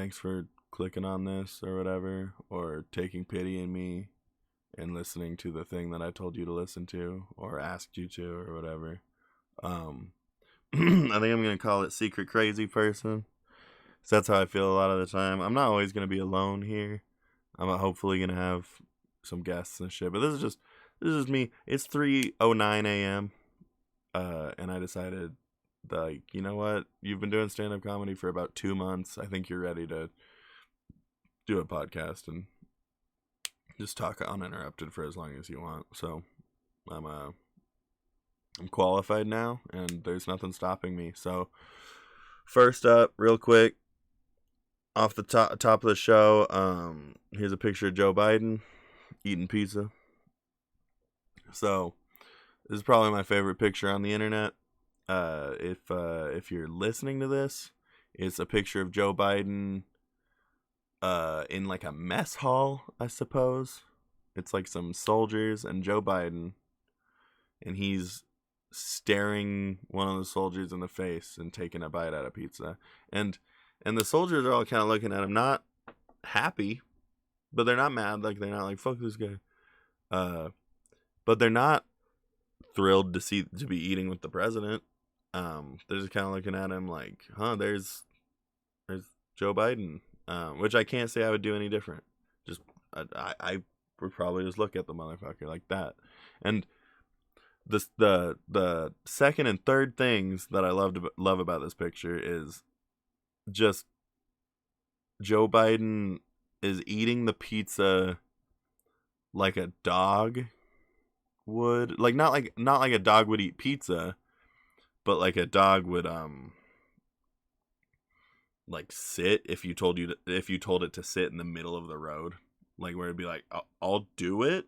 thanks for clicking on this or whatever, or taking pity in me and listening to the thing that I told you to listen to or asked you to or whatever. I think I'm going to call it Secret Crazy Person. So that's how I feel a lot of the time. I'm not always going to be alone here. I'm hopefully going to have some guests and shit. But this is me. It's 3:09 a.m. And I decided, like, you know what? You've been doing stand-up comedy for about 2 months. I think you're ready to do a podcast and just talk uninterrupted for as long as you want. So I'm qualified now, and there's nothing stopping me. So first up, real quick, off the top of the show, here's a picture of Joe Biden eating pizza. So this is probably my favorite picture on the internet. If you're listening to this, it's a picture of Joe Biden in like a mess hall, I suppose. It's like some soldiers and Joe Biden, and he's staring one of the soldiers in the face and taking a bite out of pizza. And the soldiers are all kind of looking at him, not happy, but they're not mad. Like, they're not like, fuck this guy. But they're not thrilled to be eating with the president. They're just kind of looking at him like, huh, there's Joe Biden. Which I can't say I would do any different. Just I would probably just look at the motherfucker like that. And the second and third things that I love about this picture is just Joe Biden is eating the pizza like a dog would, like not like a dog would eat pizza, but like a dog would like sit if you told it to sit in the middle of the road, like where it'd be like, I'll do it,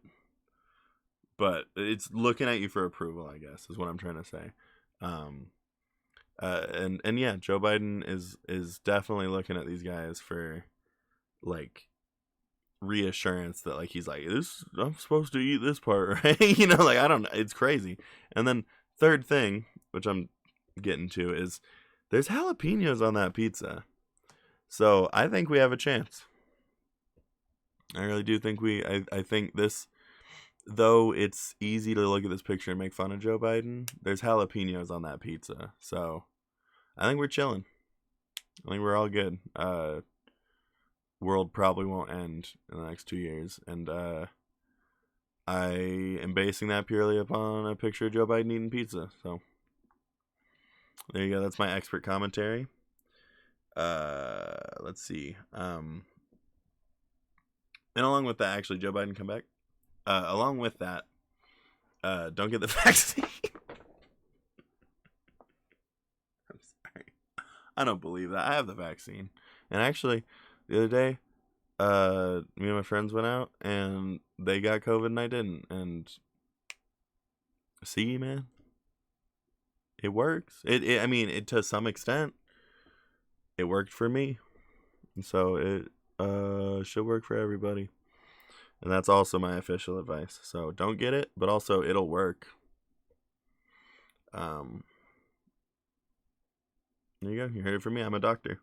but it's looking at you for approval, I guess, is what I'm trying to say. And yeah, Joe Biden is definitely looking at these guys for like reassurance that like he's like, this, I'm supposed to eat this part, right? You know, like, I don't know, it's crazy. And then third thing, which I'm getting to, is there's jalapenos on that pizza. So I think we have a chance. I really do think I think this, though it's easy to look at this picture and make fun of Joe Biden, there's jalapenos on that pizza. So I think we're chilling. I think we're all good. World probably won't end in the next 2 years. And I am basing that purely upon a picture of Joe Biden eating pizza. So there you go. That's my expert commentary. Let's see. And along with that, actually, Joe Biden come back. Along with that, don't get the vaccine. I'm sorry. I don't believe that. I have the vaccine. And actually, the other day, me and my friends went out and they got COVID and I didn't. And see, man, it works. I mean, it to some extent, it worked for me. And so it should work for everybody. And that's also my official advice. So don't get it, but also it'll work. There you go. You heard it from me. I'm a doctor.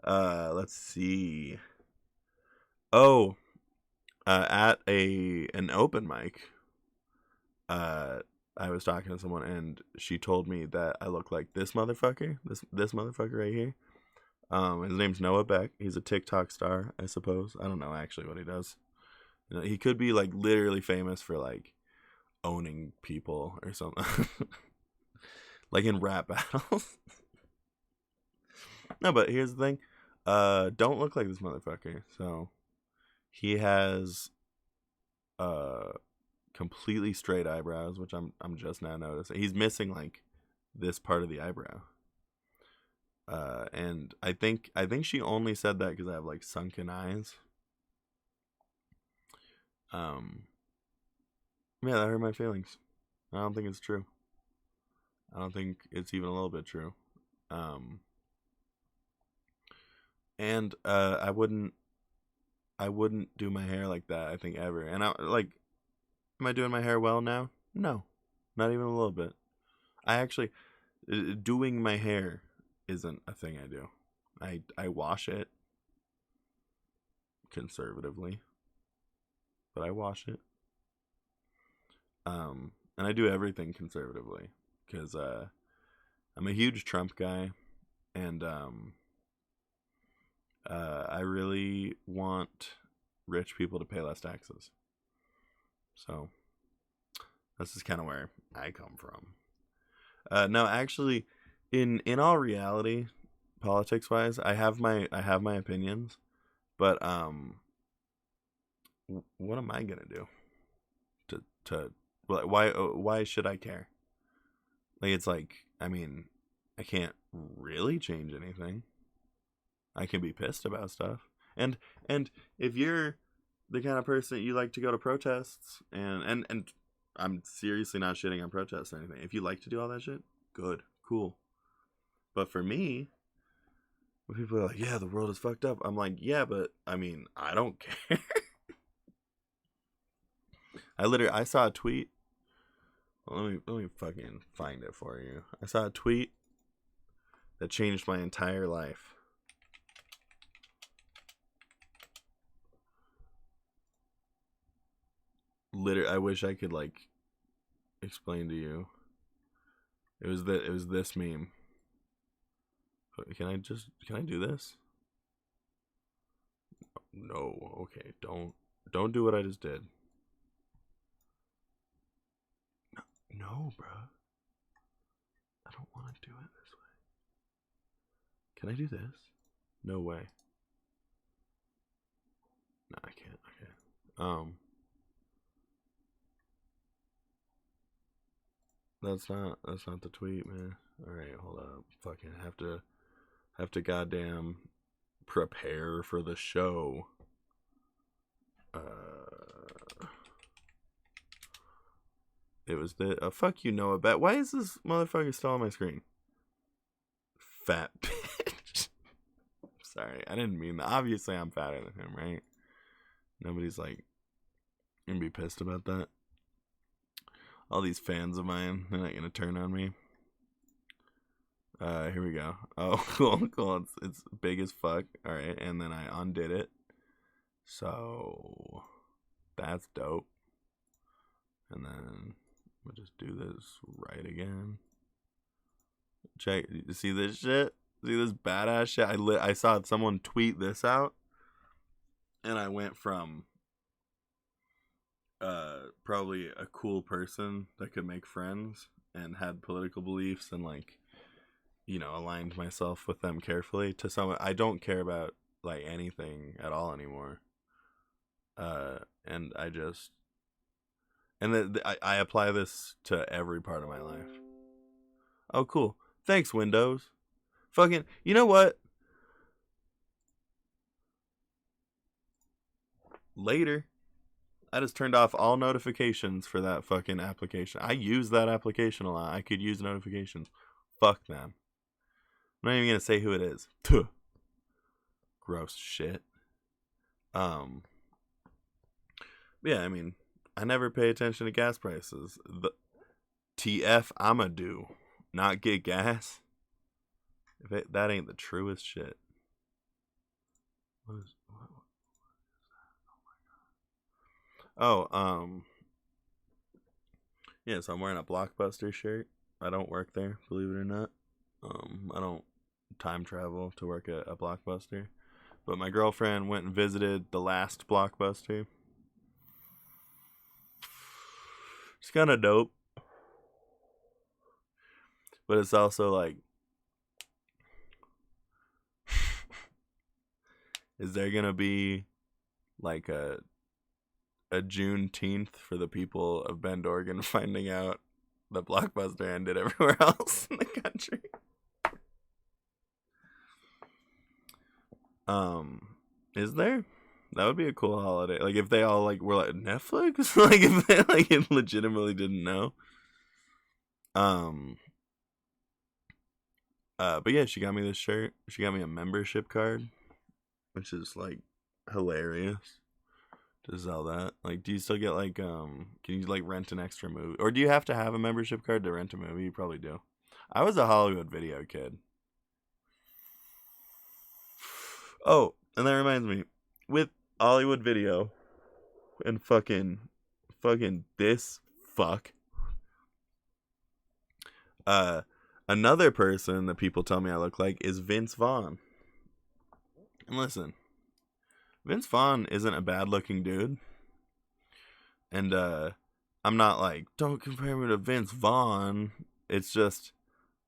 Let's see. Oh, at an open mic, I was talking to someone and she told me that I look like this motherfucker. This motherfucker right here. His name's Noah Beck. He's a TikTok star, I suppose. I don't know actually what he does. You know, he could be like literally famous for like owning people or something. Like in rap battles. No, but here's the thing. Don't look like this motherfucker. So he has completely straight eyebrows, which I'm just now noticing. He's missing like this part of the eyebrow. And I think she only said that because I have like sunken eyes. Yeah, that hurt my feelings. I don't think it's true. I don't think it's even a little bit true. And I wouldn't do my hair like that, I think, ever. And am I doing my hair well now? No, not even a little bit. I actually, doing my hair isn't a thing I do. I wash it conservatively, but I watch it. And I do everything conservatively because I'm a huge Trump guy, and I really want rich people to pay less taxes. So this is kind of where I come from. No, actually, in all reality, politics wise, I have my opinions, but what am I gonna do to why should I care? Like, it's like, I mean, I can't really change anything. I can be pissed about stuff, and if you're the kind of person you like to go to protests, and I'm seriously not shitting on protests or anything. If you like to do all that shit, good, cool. But for me, when people are like, yeah, the world is fucked up, I'm like, yeah, but I mean, I don't care. I saw a tweet. Well, let me fucking find it for you. I saw a tweet that changed my entire life. Literally, I wish I could like explain to you. It was this meme. Can I do this? No. Okay, don't do what I just did. No, bro. I don't want to do it this way. Can I do this? No way. No, I can't. Okay. That's not the tweet, man. All right, hold up. Fucking have to goddamn prepare for the show. It was the fuck you, Noah Bet. Why is this motherfucker still on my screen? Fat bitch. Sorry, I didn't mean that. Obviously, I'm fatter than him, right? Nobody's like gonna be pissed about that. All these fans of mine, they're not gonna turn on me. Here we go. Oh, cool. It's big as fuck. All right, and then I undid it. So that's dope. And then we'll just do this right again. Check. You see this shit? See this badass shit? I saw someone tweet this out, and I went from probably a cool person that could make friends and had political beliefs and like, you know, aligned myself with them carefully to someone I don't care about like anything at all anymore. And I just I apply this to every part of my life. Oh, cool. Thanks, Windows. Fucking, you know what? Later. I just turned off all notifications for that fucking application. I use that application a lot. I could use notifications. Fuck them. I'm not even gonna say who it is. Tuh. Gross shit. Yeah, I mean, I never pay attention to gas prices. The TF I'ma do, not get gas. That ain't the truest shit. What is that? Oh my god. Oh, yeah, so I'm wearing a Blockbuster shirt. I don't work there, believe it or not. I don't time travel to work at a Blockbuster. But my girlfriend went and visited the last Blockbuster. It's kind of dope. But it's also like, is there going to be like a Juneteenth for the people of Bend, Oregon finding out the Blockbuster ended everywhere else in the country? Is there? That would be a cool holiday. Like if they all like were like Netflix, like if they like legitimately didn't know. But yeah, she got me this shirt. She got me a membership card, which is like hilarious to sell that. Like, do you still get like can you like rent an extra movie, or do you have to have a membership card to rent a movie? You probably do. I was a Hollywood Video kid. Oh, and that reminds me, with Hollywood Video and fucking this fuck. Another person that people tell me I look like is Vince Vaughn. And listen, Vince Vaughn isn't a bad looking dude. And I'm not like, don't compare me to Vince Vaughn. It's just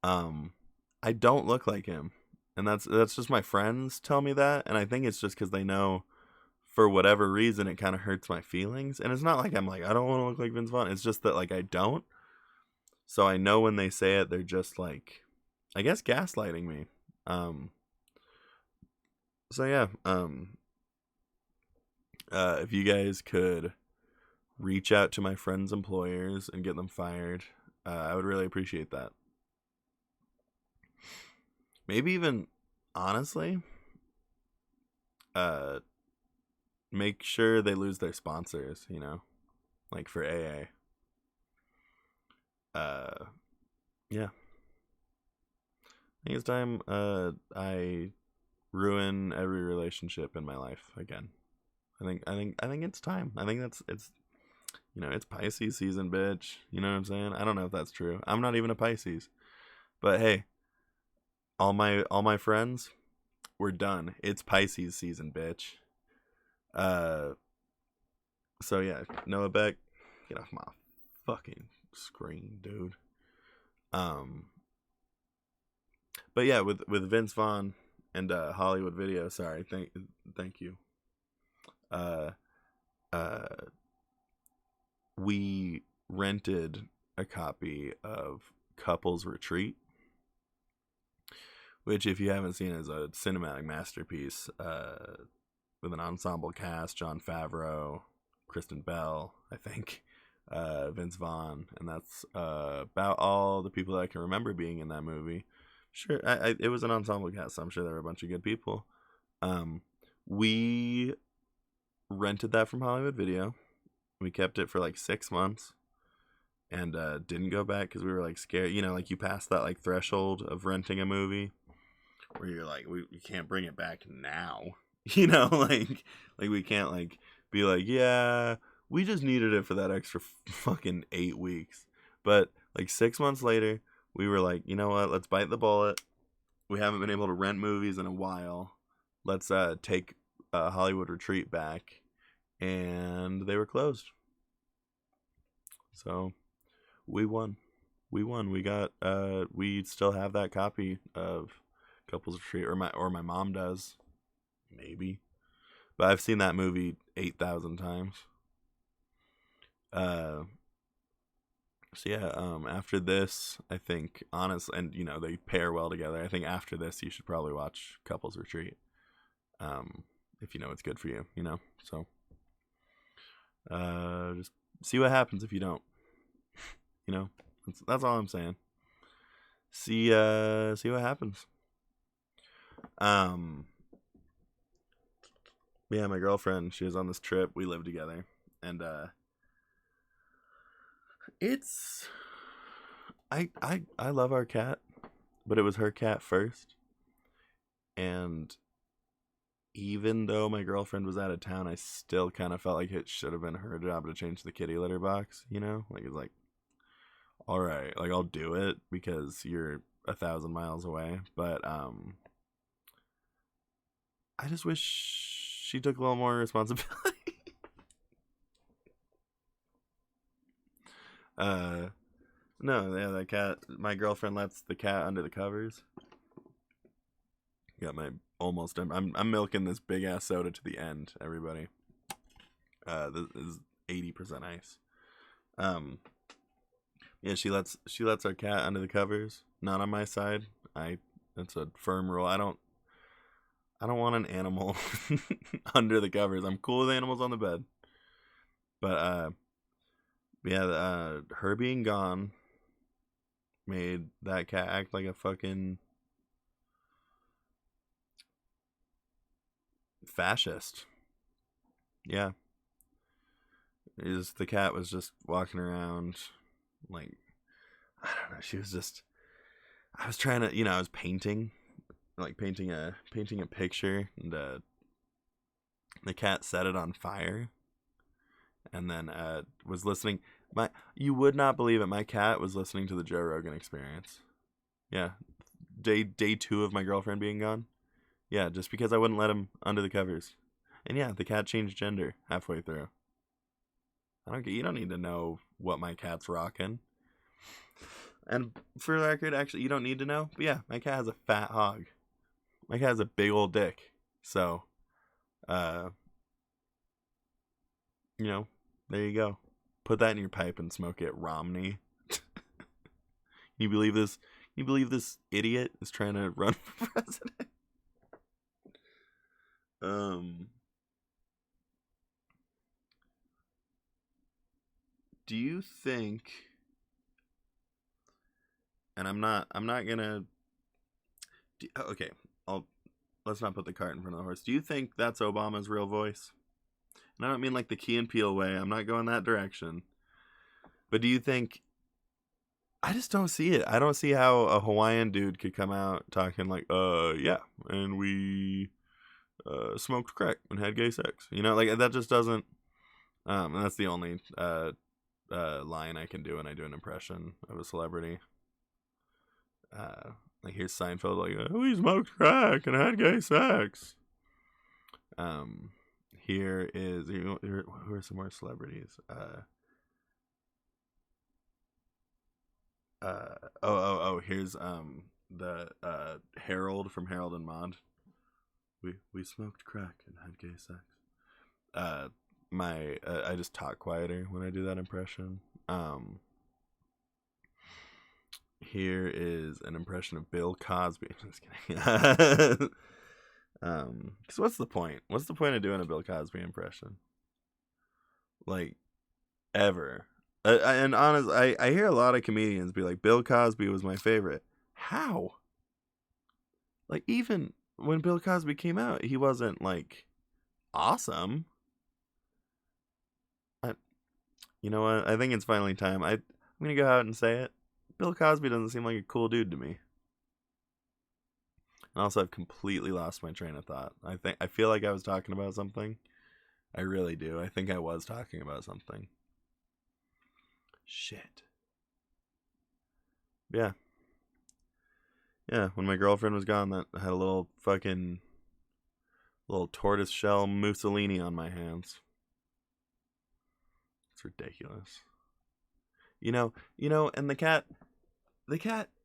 I don't look like him. And that's just my friends tell me that, and I think it's just cuz they know for whatever reason it kind of hurts my feelings. And it's not like I'm like I don't want to look like Vince Vaughn. It's just that like I don't. So I know when they say it they're just like I guess gaslighting me. So yeah, if you guys could reach out to my friends' employers and get them fired, I would really appreciate that. Maybe even, honestly, make sure they lose their sponsors, you know, like for AA. Yeah. I think it's time I ruin every relationship in my life again. I think it's time. I think it's it's Pisces season, bitch. You know what I'm saying? I don't know if that's true. I'm not even a Pisces. But hey, all my friends, we're done. It's Pisces season, bitch. So yeah, Noah Beck, get off my fucking screen, dude. But yeah, with Vince Vaughn and Hollywood Video, sorry, thank you. We rented a copy of Couples Retreat, which, if you haven't seen, is a cinematic masterpiece with an ensemble cast: Jon Favreau, Kristen Bell, I think, Vince Vaughn, and that's about all the people that I can remember being in that movie. Sure, it was an ensemble cast, so I'm sure there were a bunch of good people. We rented that from Hollywood Video. We kept it for like 6 months and didn't go back because we were like scared. You know, like you pass that like threshold of renting a movie where you're like, we can't bring it back now. You know, like we can't like be like, yeah, we just needed it for that extra fucking 8 weeks. But like 6 months later, we were like, you know what? Let's bite the bullet. We haven't been able to rent movies in a while. Let's take Hollywood Retreat back. And they were closed. So we won. We got we still have that copy of Couples Retreat, or my mom does. Maybe. But I've seen that movie 8,000 times. So yeah, after this, I think, honestly, and you know, they pair well together. I think after this you should probably watch Couples Retreat. If you know it's good for you, you know. So just see what happens if you don't. You know, that's all I'm saying. See what happens. Yeah, my girlfriend, she was on this trip. We lived together, and it's I love our cat, but it was her cat first, and even though my girlfriend was out of town, I still kind of felt like it should have been her job to change the kitty litter box. You know, like it's like, all right, like I'll do it because you're 1,000 miles away, but I just wish she took a little more responsibility. No, yeah, that cat. My girlfriend lets the cat under the covers. Got my almost. I'm milking this big ass soda to the end. Everybody. This is 80% ice. Yeah, she lets our cat under the covers. Not on my side. That's a firm rule. I don't want an animal under the covers. I'm cool with animals on the bed. But yeah, her being gone made that cat act like a fucking fascist. Yeah. The cat was just walking around like, I don't know, she was just, I was trying to, I was painting a picture, and The cat set it on fire, and then was listening. You would not believe it. My cat was listening to the Joe Rogan Experience. Yeah, day 2 of my girlfriend being gone. Yeah, just because I wouldn't let him under the covers. And yeah, the cat changed gender halfway through. You don't need to know what my cat's rocking. And for the record, actually, you don't need to know. But yeah, my cat has a fat hog. My cat has a big old dick. So, there you go. Put that in your pipe and smoke it, Romney. You believe this? You believe this idiot is trying to run for president? Do you think? And I'm not gonna. Okay, let's not put the cart in front of the horse. Do you think that's Obama's real voice? And I don't mean like the Key and Peele way. I'm not going that direction. But do you think? I just don't see it. I don't see how a Hawaiian dude could come out talking like, yeah, and we smoked crack and had gay sex. Like that just doesn't. And that's the only line I can do when I do an impression of a celebrity. Like here's Seinfeld, like, we smoked crack and had gay sex. Here who are some more celebrities? Here's the Harold from Harold and Maude. We smoked crack and had gay sex. I just talk quieter when I do that impression. Here is an impression of Bill Cosby. I'm just kidding. So what's the point? What's the point of doing a Bill Cosby impression? Like, ever. And honest, I hear a lot of comedians be like, Bill Cosby was my favorite. How? Like, even when Bill Cosby came out, he wasn't, like, awesome. You know what? I think it's finally time. I'm going to go out and say it. Bill Cosby doesn't seem like a cool dude to me. And also, I've completely lost my train of thought. I feel like I was talking about something. I really do. I think I was talking about something. Shit. Yeah. Yeah, when my girlfriend was gone, that I had a little tortoise shell Mussolini on my hands. It's ridiculous. And the cat,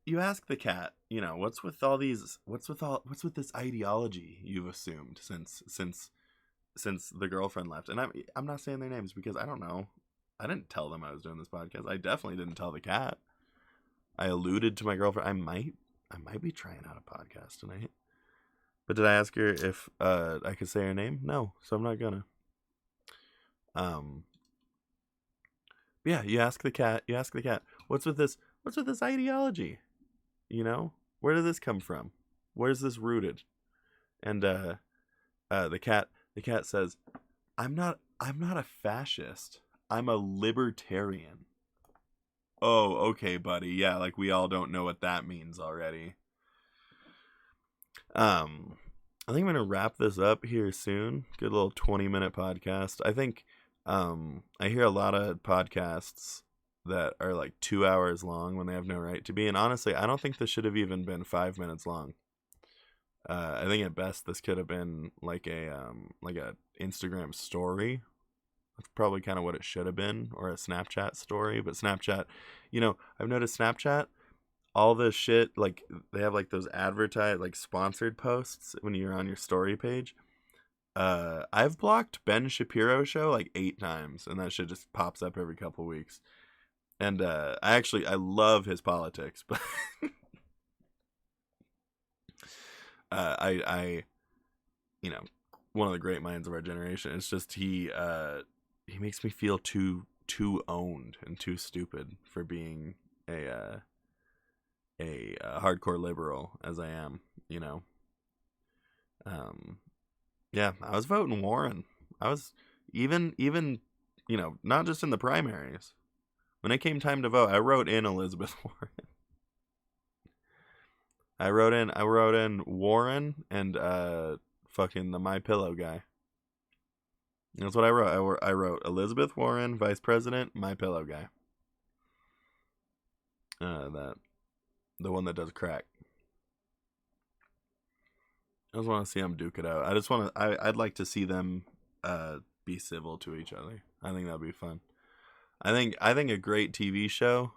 you ask the cat, what's with this ideology you've assumed since the girlfriend left? And I'm not saying their names because I don't know. I didn't tell them I was doing this podcast. I definitely didn't tell the cat. I alluded to my girlfriend. I might be trying out a podcast tonight. But did I ask her if I could say her name? No, so I'm not gonna. Yeah, you ask the cat. What's with this ideology? Where did this come from? Where's this rooted? And the cat says, I'm not a fascist. I'm a libertarian. Oh, okay, buddy. Yeah, like we all don't know what that means already. I think I'm gonna wrap this up here soon. Good little 20-minute podcast. I think I hear a lot of podcasts that are like 2 hours long when they have no right to be. And honestly, I don't think this should have even been 5 minutes long. I think at best this could have been like a Instagram story. That's probably kind of what it should have been, or a Snapchat story. But Snapchat, I've noticed Snapchat, all the shit, like they have like those advertised, like sponsored posts when you're on your story page. I've blocked Ben Shapiro show like 8 times, and that shit just pops up every couple weeks. And I love his politics, but I one of the great minds of our generation. It's just he makes me feel too owned and too stupid for being a hardcore liberal as I am. Yeah, I was voting Warren. I was even not just in the primaries. When it came time to vote, I wrote in Elizabeth Warren. I wrote in Warren and fucking the My Pillow guy. That's what I wrote. I wrote Elizabeth Warren, Vice President, My Pillow guy. The one that does crack. I just want to see them duke it out. I'd like to see them be civil to each other. I think that'd be fun. I think a great TV show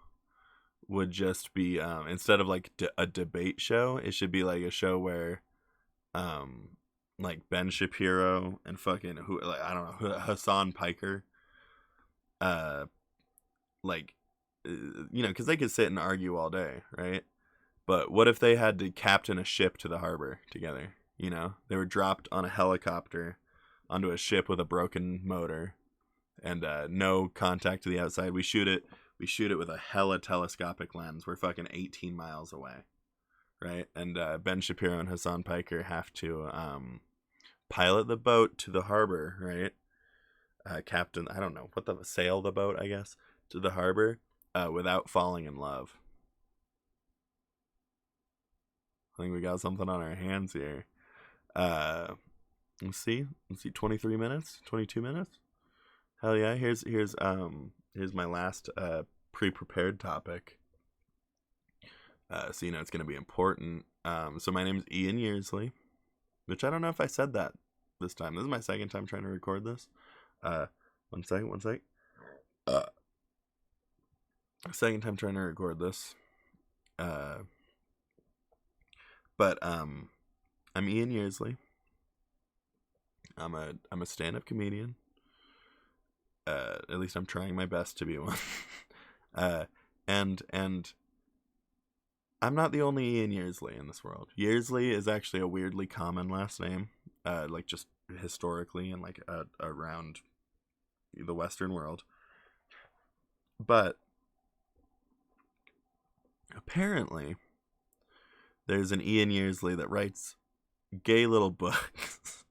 would just be instead of like a debate show, it should be like a show where like Ben Shapiro and fucking I don't know, Hassan Piker like cuz they could sit and argue all day, right? But what if they had to captain a ship to the harbor together? They were dropped on a helicopter onto a ship with a broken motor and no contact to the outside. We shoot it with a hella telescopic lens. We're fucking 18 miles away, right? And Ben Shapiro and Hassan Piker have to pilot the boat to the harbor, right? Captain, I don't know, sail the boat, I guess, to the harbor without falling in love. I think we got something on our hands here. Let's see, 23 minutes, 22 minutes. Hell yeah. Here's my last pre-prepared topic. So it's gonna be important. So my name's Ian Yearsley, which I don't know if I said that this time. This is my second time trying to record this. One sec. Second time trying to record this. But I'm Ian Yearsley. I'm a stand-up comedian. At least I'm trying my best to be one. And I'm not the only Ian Yearsley in this world. Yearsley is actually a weirdly common last name, like just historically and like around the Western world. But apparently, there's an Ian Yearsley that writes gay little books.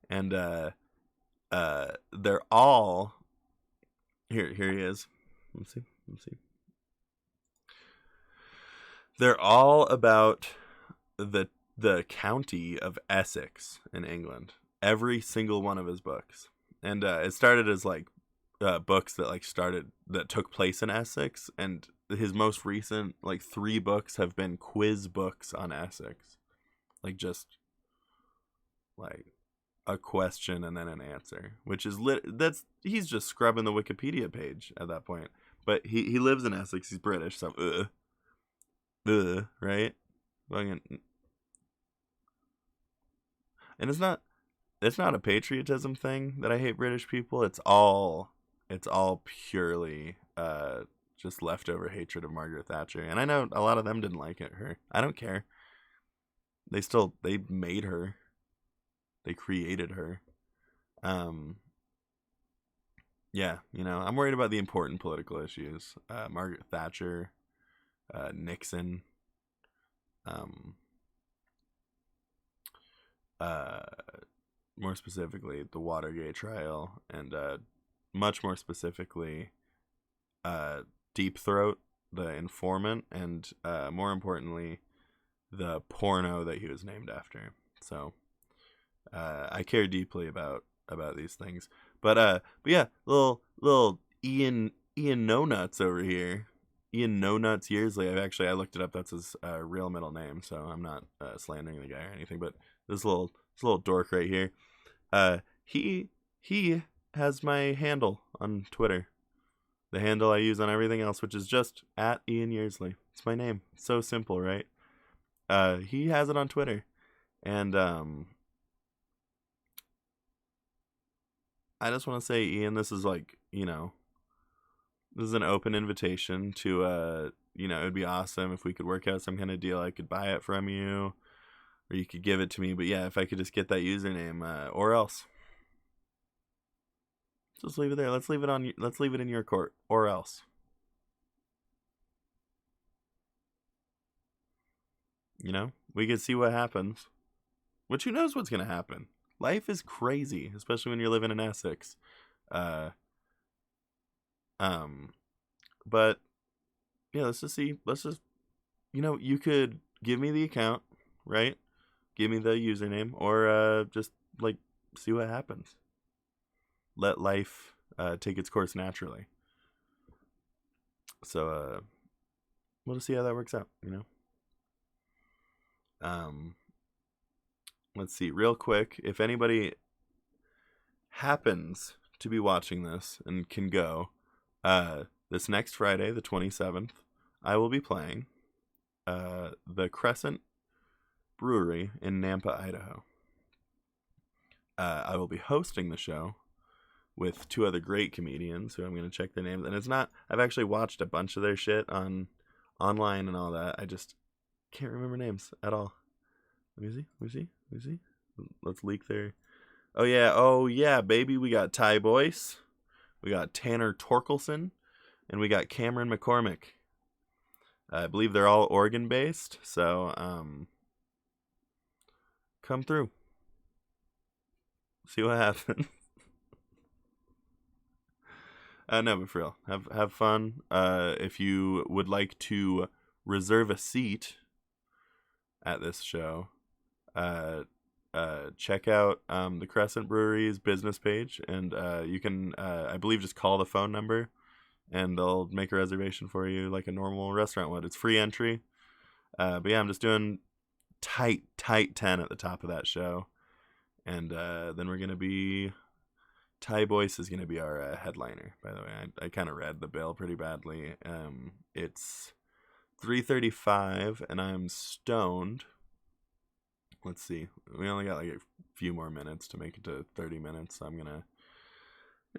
And they're all here he is. Let me see. They're all about the county of Essex in England. Every single one of his books. And it started as like books that took place in Essex, and his most recent like 3 books have been quiz books on Essex. Like just like a question and then an answer, which is he's just scrubbing the Wikipedia page at that point. But he lives in Essex. He's British, so right? And it's not a patriotism thing that I hate British people. It's all purely just leftover hatred of Margaret Thatcher. And I know a lot of them didn't like her. I don't care. They made her. They created her. Yeah, I'm worried about the important political issues. Margaret Thatcher, Nixon, more specifically, the Watergate trial, and much more specifically, Deep Throat, the informant, and more importantly, the porno that he was named after. So I care deeply about these things. But yeah, little Ian No Nuts over here. Ian No Nuts Yearsley. I looked it up. That's his real middle name, so I'm not slandering the guy or anything. But this little dork right here, he has my handle on Twitter. The handle I use on everything else, which is just at Ian Yearsley. It's my name. It's so simple, right? He has it on Twitter, and I just want to say, Ian, this is like, this is an open invitation to, it would be awesome if we could work out some kind of deal. I could buy it from you, or you could give it to me. But yeah, if I could just get that username, or else. Just leave it there. Let's leave it in your court, or else. We could see what happens. Which, who knows what's going to happen? Life is crazy, especially when you're living in Essex. But yeah, let's just you could give me the account, right? Give me the username, or just like see what happens. Let life take its course naturally. So we'll just see how that works out, you know. Let's see, real quick, if anybody happens to be watching this and can go, this next Friday, the 27th, I will be playing the Crescent Brewery in Nampa, Idaho. I will be hosting the show with two other great comedians who I'm going to check their names. And it's not, I've actually watched a bunch of their shit online and all that. I just can't remember names at all. Let me see. Let's leak their. Oh yeah, baby. We got Ty Boyce, we got Tanner Torkelson, and we got Cameron McCormick. I believe they're all Oregon based, so come through. See what happens. No, but for real, have fun. If you would like to reserve a seat at this show, check out the Crescent Brewery's business page, and you can, I believe, just call the phone number, and they'll make a reservation for you like a normal restaurant would. It's free entry. But yeah, I'm just doing tight 10 at the top of that show, and then we're gonna be. Ty Boyce is going to be our headliner, by the way. I kind of read the bill pretty badly. It's 3:35, and I'm stoned. Let's see. We only got like a few more minutes to make it to 30 minutes. So I'm gonna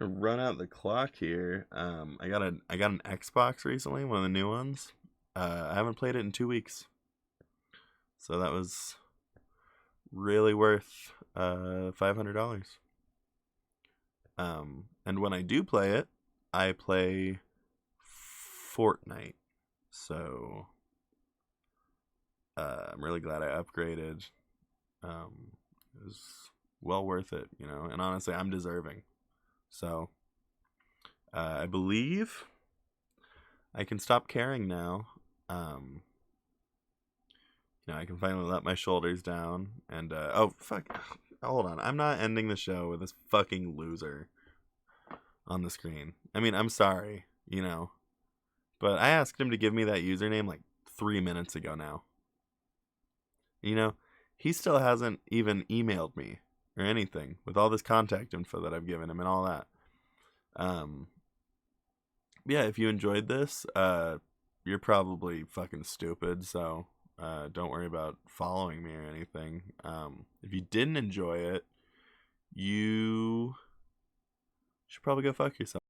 run out the clock here. I got an Xbox recently, one of the new ones. I haven't played it in 2 weeks, so that was really worth $500. And when I do play it, I play Fortnite. So I'm really glad I upgraded. It was well worth it, you know, and honestly, I'm deserving. So I believe I can stop caring now. You know, I can finally let my shoulders down, and oh fuck. Hold on, I'm not ending the show with this fucking loser on the screen. I mean, I'm sorry, you know, but I asked him to give me that username like 3 minutes ago now. You know, he still hasn't even emailed me or anything with all this contact info that I've given him and all that. Yeah, if you enjoyed this, you're probably fucking stupid, so don't worry about following me or anything. If you didn't enjoy it, you should probably go fuck yourself.